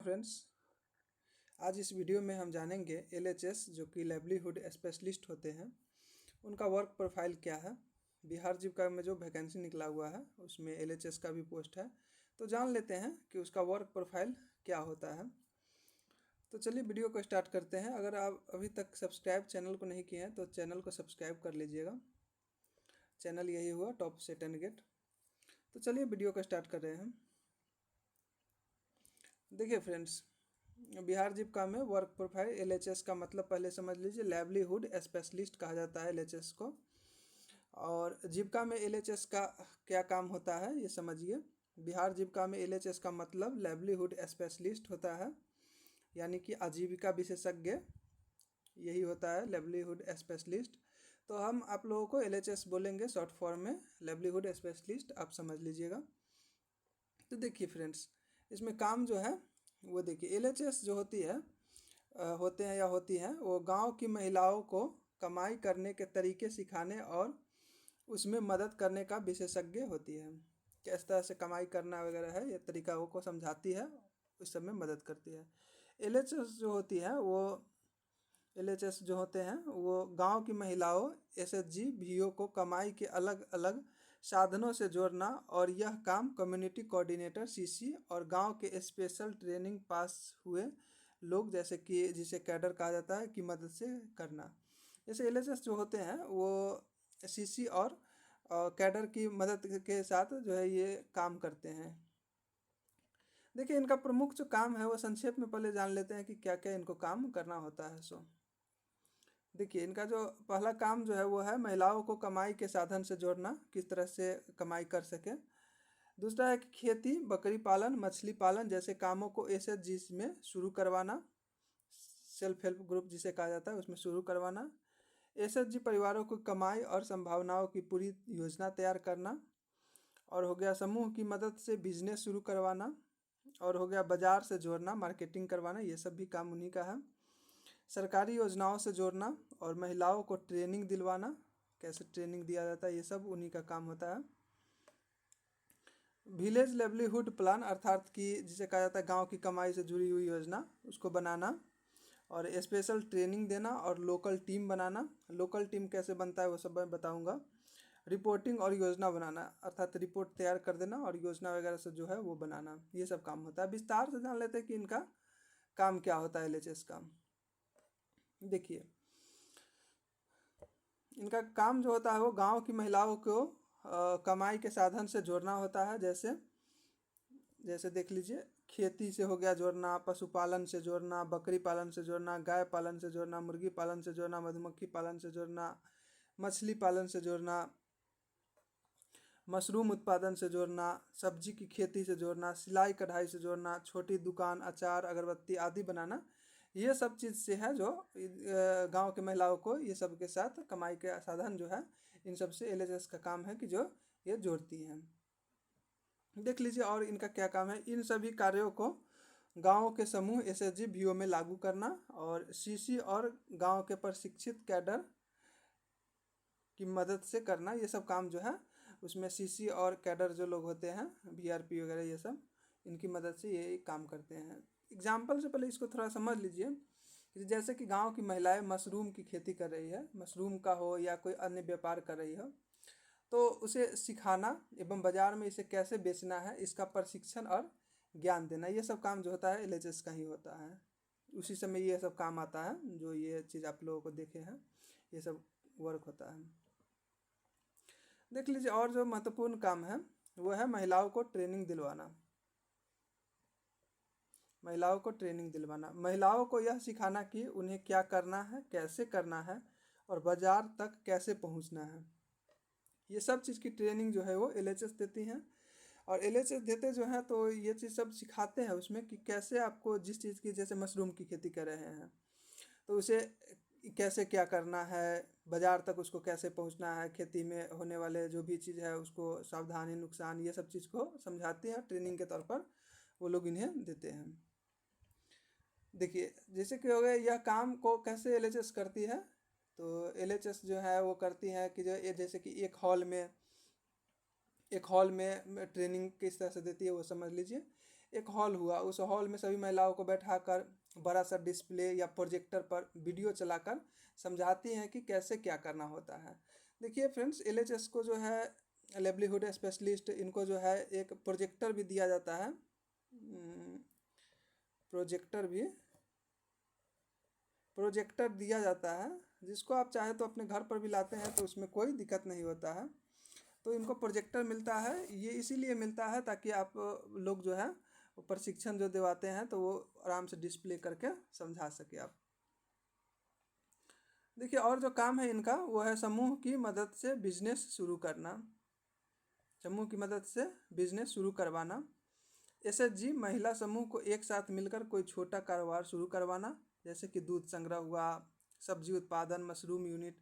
Friends, आज इस video में हम जानेंगे एलएचएस जो कि लाइवलीहुड स्पेशलिस्ट होते हैं उनका वर्क प्रोफाइल क्या है। बिहार जीविका में जो वैकेंसी निकला हुआ है उसमें एलएचएस का भी पोस्ट है, तो जान लेते हैं कि उसका वर्क प्रोफाइल क्या होता है। तो चलिए वीडियो को स्टार्ट करते हैं। अगर आप अभी तक सब्सक्राइब चैनल को नहीं किए हैं तो चैनल को सब्सक्राइब कर लीजिएगा। चैनल यही हुआ टॉप सेट एंड गेट। तो चलिए वीडियो को स्टार्ट कर रहे हैं। देखिए फ्रेंड्स, बिहार जीविका में वर्क प्रोफाइल एलएचएस का मतलब पहले समझ लीजिए। लाइवलीहुड स्पेशलिस्ट कहा जाता है एलएचएस को। और जीविका में एलएचएस का क्या काम होता है ये समझिए। बिहार जीविका में एलएचएस का मतलब लाइवलीहुड स्पेशलिस्ट होता है, यानी कि आजीविका विशेषज्ञ, यही होता है लाइवलीहुड स्पेशलिस्ट। तो हम आप लोगों को एलएचएस बोलेंगे शॉर्ट फॉर्म में, लाइवलीहुड स्पेशलिस्ट, आप समझ लीजिएगा। तो देखिए फ्रेंड्स, इसमें काम जो है वो देखिए, एलएचएस जो होती है होते हैं या होती हैं, वो गांव की महिलाओं को कमाई करने के तरीके सिखाने और उसमें मदद करने का विशेषज्ञ होती है। किस तरह से कमाई करना वगैरह है ये तरीका को समझाती है, उस सब में मदद करती है। एलएचएस जो होती है वो एलएचएस जो होते हैं वो गांव की महिलाओं एसएचजी वीओ को कमाई के अलग अलग साधनों से जोड़ना, और यह काम कम्युनिटी कोऑर्डिनेटर सीसी और गांव के स्पेशल ट्रेनिंग पास हुए लोग, जैसे कि जिसे कैडर कहा जाता है, की मदद से करना। जैसे एलएचएस जो होते हैं वो सीसी और कैडर की मदद के साथ जो है ये काम करते हैं। देखिए, इनका प्रमुख जो काम है वो संक्षेप में पहले जान लेते हैं कि क्या क्या इनको काम करना होता है। देखिए, इनका जो पहला काम जो है वो है महिलाओं को कमाई के साधन से जोड़ना, किस तरह से कमाई कर सके। दूसरा है कि खेती, बकरी पालन, मछली पालन जैसे कामों को एसएचजी में शुरू करवाना, सेल्फ हेल्प ग्रुप जिसे कहा जाता है उसमें शुरू करवाना। एसएचजी परिवारों को कमाई और संभावनाओं की पूरी योजना तैयार करना। और हो गया समूह की मदद से बिजनेस शुरू करवाना। और हो गया बाजार से जोड़ना, मार्केटिंग करवाना, ये सब भी काम उन्हीं का है। सरकारी योजनाओं से जोड़ना और महिलाओं को ट्रेनिंग दिलवाना, कैसे ट्रेनिंग दिया जाता है, ये सब उन्हीं का काम होता है। विलेज लाइवलीहुड प्लान, अर्थात कि जिसे कहा जाता है गांव की कमाई से जुड़ी हुई योजना, उसको बनाना और स्पेशल ट्रेनिंग देना और लोकल टीम बनाना। लोकल टीम कैसे बनता है वो सब मैं बताऊंगा। रिपोर्टिंग और योजना बनाना, अर्थात रिपोर्ट तैयार कर देना और योजना वगैरह से जो है वो बनाना, ये सब काम होता है। विस्तार से जान लेते हैं कि इनका काम क्या होता है एलएचएस का। देखिए, इनका काम जो होता है वो गांव की महिलाओं को कमाई के साधन से जोड़ना होता है। जैसे जैसे देख लीजिए, खेती से हो गया जोड़ना, पशुपालन से जोड़ना, बकरी पालन से जोड़ना, गाय पालन से जोड़ना, मुर्गी पालन से जोड़ना, मधुमक्खी पालन से जोड़ना, मछली पालन से जोड़ना, मशरूम उत्पादन से जोड़ना, सब्जी की खेती से जोड़ना, सिलाई कढ़ाई से जोड़ना, छोटी दुकान, अचार, अगरबत्ती आदि बनाना, ये सब चीज़ से है जो गांव के महिलाओं को ये सब के साथ कमाई के साधन जो है इन सब से एलएचएस का काम है कि जो ये जोड़ती हैं। देख लीजिए और इनका क्या काम है। इन सभी कार्यों को गांव के समूह एसएचजी वीओ में लागू करना और सीसी और गांव के प्रशिक्षित कैडर की मदद से करना, ये सब काम जो है उसमें सीसी और कैडर जो लोग होते हैं, वीआरपी वगैरह, ये सब इनकी मदद से ये काम करते हैं। एग्जाम्पल से पहले इसको थोड़ा समझ लीजिए कि जैसे कि गांव की महिलाएं मशरूम की खेती कर रही है, मशरूम का हो या कोई अन्य व्यापार कर रही हो, तो उसे सिखाना एवं बाजार में इसे कैसे बेचना है इसका प्रशिक्षण और ज्ञान देना, ये सब काम जो होता है एलएचएस का ही होता है। उसी समय ये सब काम आता है जो ये चीज़ आप लोगों को देखे हैं, ये सब वर्क होता है। देख लीजिए और जो महत्वपूर्ण काम है वो है महिलाओं को ट्रेनिंग दिलवाना। महिलाओं को ट्रेनिंग दिलवाना, महिलाओं को यह सिखाना कि उन्हें क्या करना है, कैसे करना है और बाजार तक कैसे पहुंचना है। ये सब चीज़ की ट्रेनिंग जो है वो एलएचएस देती हैं। और एलएचएस देते जो हैं तो ये चीज़ सब सिखाते हैं उसमें कि कैसे आपको जिस चीज़ की, जैसे मशरूम की खेती कर रहे हैं तो उसे कैसे क्या करना है, बाजार तक उसको कैसे पहुंचना है, खेती में होने वाले जो भी चीज़ है उसको सावधानी, नुकसान, ये सब चीज़ को समझाते हैं, ट्रेनिंग के तौर पर वो लोग इन्हें देते हैं। देखिए, जैसे कि हो गया यह काम को कैसे एलएचएस करती है, तो एलएचएस जो है वो करती है कि जो ये जैसे कि एक हॉल में ट्रेनिंग किस तरह से देती है वो समझ लीजिए। एक हॉल हुआ, उस हॉल में सभी महिलाओं को बैठाकर बड़ा सा डिस्प्ले या प्रोजेक्टर पर वीडियो चलाकर समझाती हैं कि कैसे क्या करना होता है। देखिए फ्रेंड्स, एलएचएस को जो है लाइवलीहुड स्पेशलिस्ट, इनको जो है एक प्रोजेक्टर भी दिया जाता है, प्रोजेक्टर दिया जाता है, जिसको आप चाहे तो अपने घर पर भी लाते हैं तो उसमें कोई दिक्कत नहीं होता है। तो इनको प्रोजेक्टर मिलता है, ये इसीलिए मिलता है ताकि आप लोग जो है प्रशिक्षण जो दिवाते हैं तो वो आराम से डिस्प्ले करके समझा सके आप। देखिए और जो काम है इनका वो है समूह की मदद से बिजनेस शुरू करना, समूह की मदद से बिजनेस शुरू करवाना। एसएचजी महिला समूह को एक साथ मिलकर कोई छोटा कारोबार शुरू करवाना, जैसे कि दूध संग्रह हुआ, सब्जी उत्पादन, मशरूम यूनिट,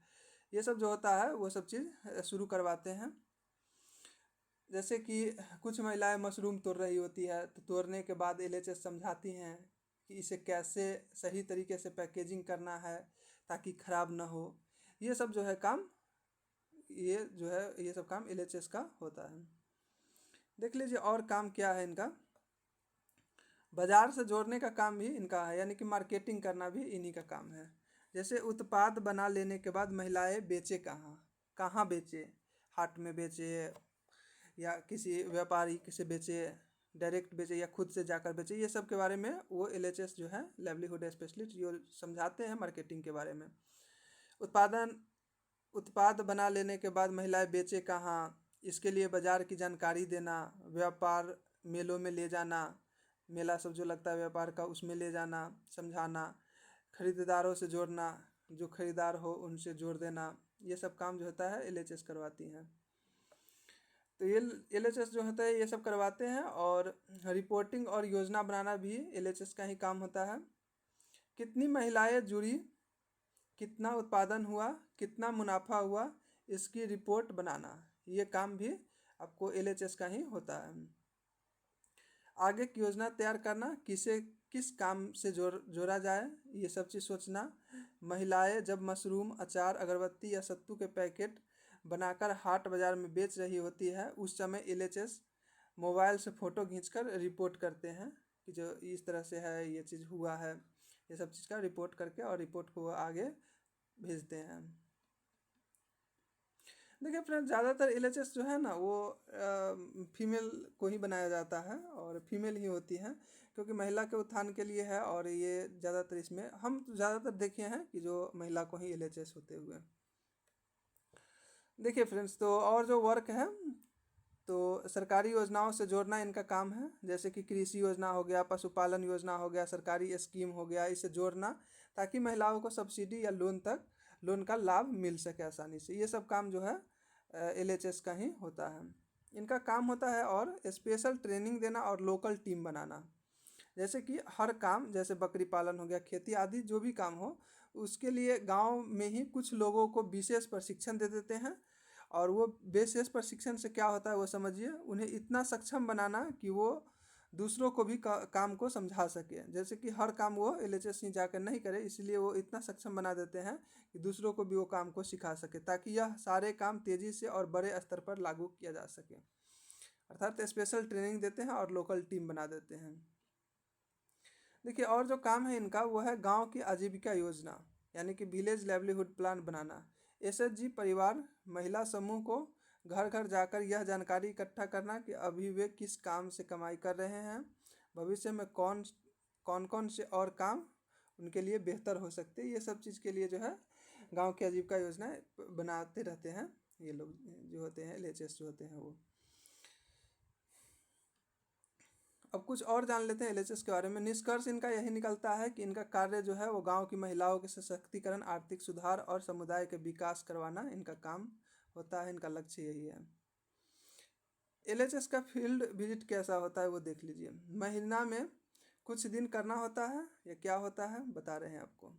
ये सब जो होता है वो सब चीज़ शुरू करवाते हैं। जैसे कि कुछ महिलाएं मशरूम तोड़ रही होती है तो तोड़ने के बाद एलएचएस समझाती हैं कि इसे कैसे सही तरीके से पैकेजिंग करना है ताकि ख़राब ना हो। ये सब जो है काम, ये सब काम एलएचएस का होता है। देख लीजिए और काम क्या है इनका। बाजार से जोड़ने का काम भी इनका है, यानी कि मार्केटिंग करना भी इन्हीं का काम है। जैसे उत्पाद बना लेने के बाद महिलाएं बेचे कहाँ कहाँ बेचे, हाट में बेचे या किसी व्यापारी से बेचे, डायरेक्ट बेचे या खुद से जाकर बेचे, ये सब के बारे में वो एलएचएस जो है लाइवलीहुड स्पेशलिस्ट ये समझाते हैं मार्केटिंग के बारे में। उत्पाद बना लेने के बाद महिलाएं बेचे कहाँ, इसके लिए बाजार की जानकारी देना, व्यापार मेलों में ले जाना, मेला सब जो लगता है व्यापार का उसमें ले जाना, समझाना, खरीदारों से जोड़ना, जो खरीदार हो उनसे जोड़ देना, ये सब काम जो होता है एलएचएस करवाती हैं। तो ये एलएचएस जो होता है ये सब करवाते हैं। और रिपोर्टिंग और योजना बनाना भी एलएचएस का ही काम होता है। कितनी महिलाएं जुड़ी, कितना उत्पादन हुआ, कितना मुनाफा हुआ, इसकी रिपोर्ट बनाना, ये काम भी आपको एलएचएस का ही होता है। आगे की योजना तैयार करना, किस काम से जोड़ा जाए, ये सब चीज़ सोचना। महिलाएं जब मशरूम, अचार, अगरबत्ती या सत्तू के पैकेट बनाकर हाट बाजार में बेच रही होती है उस समय एलएचएस मोबाइल से फ़ोटो खींचकर रिपोर्ट करते हैं कि जो इस तरह से है, ये चीज़ हुआ है, ये सब चीज़ का रिपोर्ट करके और रिपोर्ट को आगे भेजते हैं। देखिए फ्रेंड, ज़्यादातर एलएचएस जो है ना वो फीमेल को ही बनाया जाता है और फीमेल ही होती हैं, क्योंकि महिला के उत्थान के लिए है। और ये ज़्यादातर इसमें हम ज़्यादातर देखे हैं कि जो महिला को ही एलएचएस होते हुए। देखिए फ्रेंड्स, तो और जो वर्क है तो सरकारी योजनाओं से जोड़ना इनका काम है, जैसे कि कृषि योजना हो गया, पशुपालन योजना हो गया, सरकारी स्कीम हो गया, इसे जोड़ना ताकि महिलाओं को सब्सिडी या लोन का लाभ मिल सके आसानी से। ये सब काम जो है एलएचएस का ही होता है, इनका काम होता है। और स्पेशल ट्रेनिंग देना और लोकल टीम बनाना, जैसे कि हर काम, जैसे बकरी पालन हो गया, खेती आदि जो भी काम हो उसके लिए गांव में ही कुछ लोगों को विशेष प्रशिक्षण दे देते हैं। और वो विशेष प्रशिक्षण से क्या होता है वो समझिए, उन्हें इतना सक्षम बनाना कि वो दूसरों को भी काम को समझा सके। जैसे कि हर काम वो एलएचएस ही जाकर नहीं करे, इसलिए वो इतना सक्षम बना देते हैं कि दूसरों को भी वो काम को सिखा सके, ताकि यह सारे काम तेज़ी से और बड़े स्तर पर लागू किया जा सके। अर्थात स्पेशल ट्रेनिंग देते हैं और लोकल टीम बना देते हैं। देखिए और जो काम है इनका वो है गांव की आजीविका योजना, यानी कि विलेज लाइवलीहुड प्लान बनाना। एसएचजी परिवार महिला समूह को घर घर जाकर यह जानकारी इकट्ठा करना कि अभी वे किस काम से कमाई कर रहे हैं, भविष्य में कौन कौन से और काम उनके लिए बेहतर हो सकते हैं। ये सब चीज़ के लिए जो है गांव की आजीविका योजना बनाते रहते हैं ये लोग जो होते हैं एलएचएस जो होते हैं वो। अब कुछ और जान लेते हैं एलएचएस के बारे में। निष्कर्ष इनका यही निकलता है कि इनका कार्य जो है वो गांव की महिलाओं के सशक्तिकरण, आर्थिक सुधार और समुदाय के विकास करवाना इनका काम होता है, इनका लक्ष्य यही है। एलएचएस का फील्ड विजिट कैसा होता है वो देख लीजिए। महीना में कुछ दिन करना होता है या क्या होता है बता रहे हैं आपको।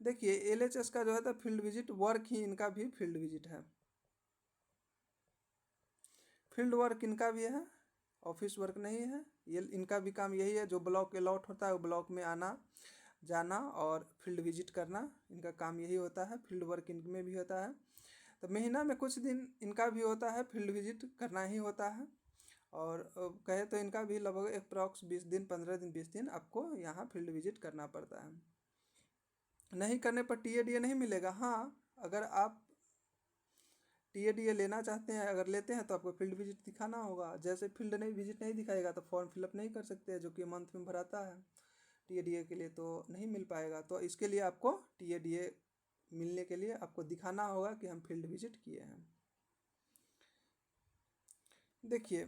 देखिए एलएचएस का जो है फील्ड विजिट वर्क ही इनका भी फील्ड विजिट है। फील्ड वर्क इनका भी है, ऑफिस वर्क नहीं है। ये इनका भी काम यही है, जो ब्लॉक अलॉट होता है वो ब्लॉक में आना जाना और फील्ड विजिट करना, इनका काम यही होता है। फील्ड वर्क इनमें भी होता है। तो महीना में कुछ दिन इनका भी होता है फील्ड विजिट करना ही होता है। और कहे तो इनका भी लगभग अप्रॉक्स 20 दिन 15 दिन 20 दिन आपको यहाँ फील्ड विजिट करना पड़ता है। नहीं करने पर TADA नहीं मिलेगा। हाँ, अगर आप TADA लेना चाहते हैं, अगर लेते हैं तो आपको फील्ड विजिट दिखाना होगा। जैसे फील्ड नहीं विजिट नहीं दिखाएगा तो फॉर्म फिलअप नहीं कर सकते, जो कि मंथ में भराता है TADA के लिए, तो नहीं मिल पाएगा। तो इसके लिए आपको TADA मिलने के लिए आपको दिखाना होगा कि हम फील्ड विजिट किए हैं। देखिए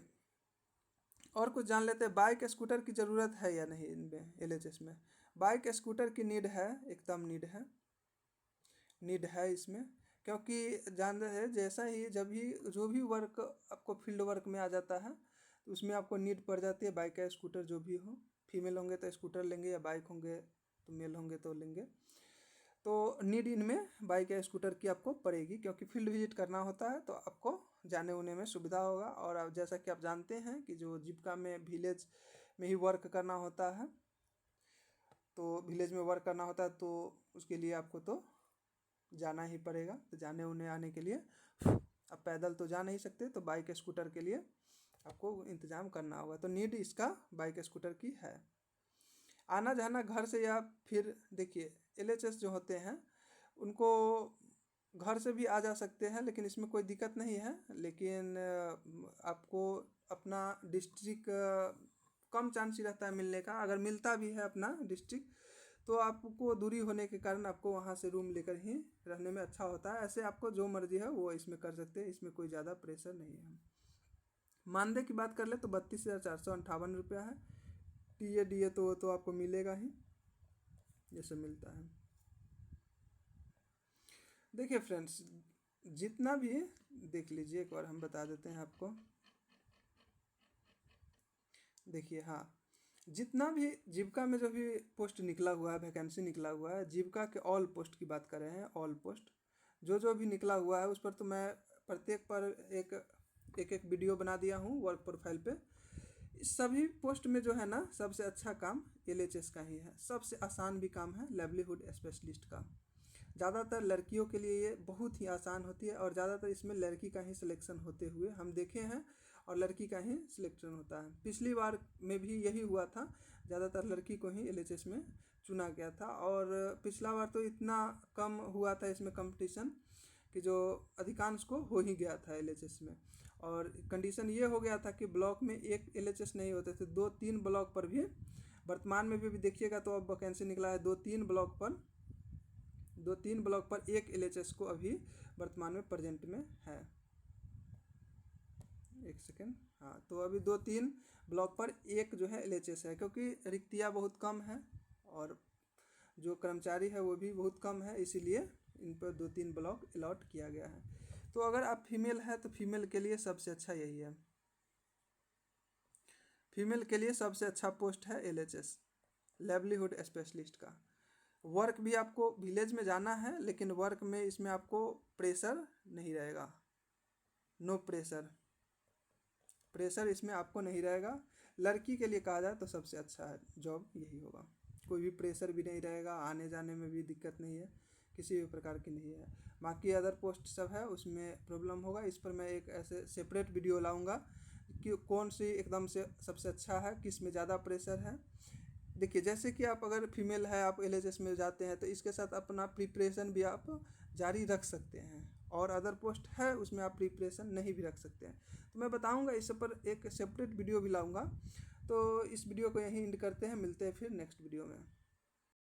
और कुछ जान लेते हैं, बाइक स्कूटर की ज़रूरत है या नहीं इनमें LHS में। बाइक स्कूटर की नीड है, एकदम नीड है इसमें, क्योंकि जान रहे हैं जैसा ही जब भी जो भी वर्क आपको फील्ड वर्क में आ जाता है तो उसमें आपको नीड पड़ जाती है बाइक या स्कूटर जो भी हो। फीमेल होंगे तो स्कूटर लेंगे, या बाइक होंगे तो मेल होंगे तो लेंगे। तो नीड इनमें बाइक या स्कूटर की आपको पड़ेगी, क्योंकि फील्ड विजिट करना होता है तो आपको जाने उने में सुविधा होगा। और अब जैसा कि आप जानते हैं कि जो जीविका में विलेज में ही वर्क करना होता है, तो विलेज में वर्क करना होता है तो उसके लिए आपको तो जाना ही पड़ेगा। तो जाने उने आने के लिए अब पैदल तो जा नहीं सकते, तो बाइक स्कूटर के लिए आपको इंतज़ाम करना होगा। तो नीड इसका बाइक स्कूटर की है। आना जाना घर से, या फिर देखिए LHS जो होते हैं उनको घर से भी आ जा सकते हैं, लेकिन इसमें कोई दिक्कत नहीं है। लेकिन आपको अपना डिस्ट्रिक्ट कम चांस ही रहता है मिलने का। अगर मिलता भी है अपना डिस्ट्रिक्ट तो आपको दूरी होने के कारण आपको वहाँ से रूम लेकर ही रहने में अच्छा होता है। ऐसे आपको जो मर्जी है वो इसमें कर सकते हैं, इसमें कोई ज़्यादा प्रेशर नहीं है। मानदेय की बात कर ले तो 32,458 रुपया है। TADA तो आपको मिलेगा ही जैसे मिलता है। देखिए फ्रेंड्स, जितना भी देख लीजिए, एक बार हम बता देते हैं आपको। देखिए हाँ, जितना भी जीविका में जो भी पोस्ट निकला हुआ है, वैकेंसी निकला हुआ है, जीविका के ऑल पोस्ट की बात कर रहे हैं, ऑल पोस्ट जो भी निकला हुआ है उस पर तो मैं प्रत्येक पर एक वीडियो बना दिया हूँ वर्क प्रोफाइल पे। सभी पोस्ट में जो है ना, सबसे अच्छा काम LHS का ही है। सबसे आसान भी काम है लाइवलीहुड स्पेशलिस्ट का। ज़्यादातर लड़कियों के लिए ये बहुत ही आसान होती है, और ज़्यादातर इसमें लड़की का ही सिलेक्शन होते हुए हम देखे हैं, और लड़की का ही सिलेक्शन होता है। पिछली बार में भी यही हुआ था, ज़्यादातर लड़की को ही LHS में चुना गया था। और पिछला बार तो इतना कम हुआ था इसमें कंपटीशन कि जो अधिकांश को हो ही गया था LHS में। और कंडीशन ये हो गया था कि ब्लॉक में एक LHS नहीं होते थे, 2-3 ब्लॉक पर भी। वर्तमान में भी देखिएगा तो अब वैकेंसी निकला है 2-3 ब्लॉक पर एक LHS को अभी वर्तमान में प्रेजेंट में है। एक सेकेंड, हाँ, तो अभी 2-3 ब्लॉक पर एक जो है LHS है, क्योंकि रिक्तियाँ बहुत कम है और जो कर्मचारी है वो भी बहुत कम है, इसीलिए इन पर 2-3 ब्लॉक अलॉट किया गया है। तो अगर आप फीमेल है तो फीमेल के लिए सबसे अच्छा यही है। फीमेल के लिए सबसे अच्छा पोस्ट है LHS लाइवलीहुड स्पेशलिस्ट का। वर्क भी आपको विलेज में जाना है, लेकिन वर्क में इसमें आपको प्रेशर नहीं रहेगा, नो प्रेशर इसमें आपको नहीं रहेगा। लड़की के लिए कहा जाए तो सबसे अच्छा है जॉब यही होगा। कोई भी प्रेशर भी नहीं रहेगा, आने जाने में भी दिक्कत नहीं है, किसी भी प्रकार की नहीं है। बाकी अदर पोस्ट सब है उसमें प्रॉब्लम होगा। इस पर मैं एक ऐसे सेपरेट वीडियो लाऊंगा कि कौन सी एकदम से सबसे अच्छा है, किस में ज़्यादा प्रेशर है। देखिए जैसे कि आप अगर फीमेल है, आप LHS में जाते हैं तो इसके साथ अपना प्रिपरेशन भी आप जारी रख सकते हैं, और अदर पोस्ट है उसमें आप प्रिपरेशन नहीं भी रख सकते हैं। तो मैं बताऊंगा इस पर एक सेपरेट वीडियो भी लाऊंगा। तो इस वीडियो को यहीं एंड करते हैं, मिलते हैं फिर नेक्स्ट वीडियो में।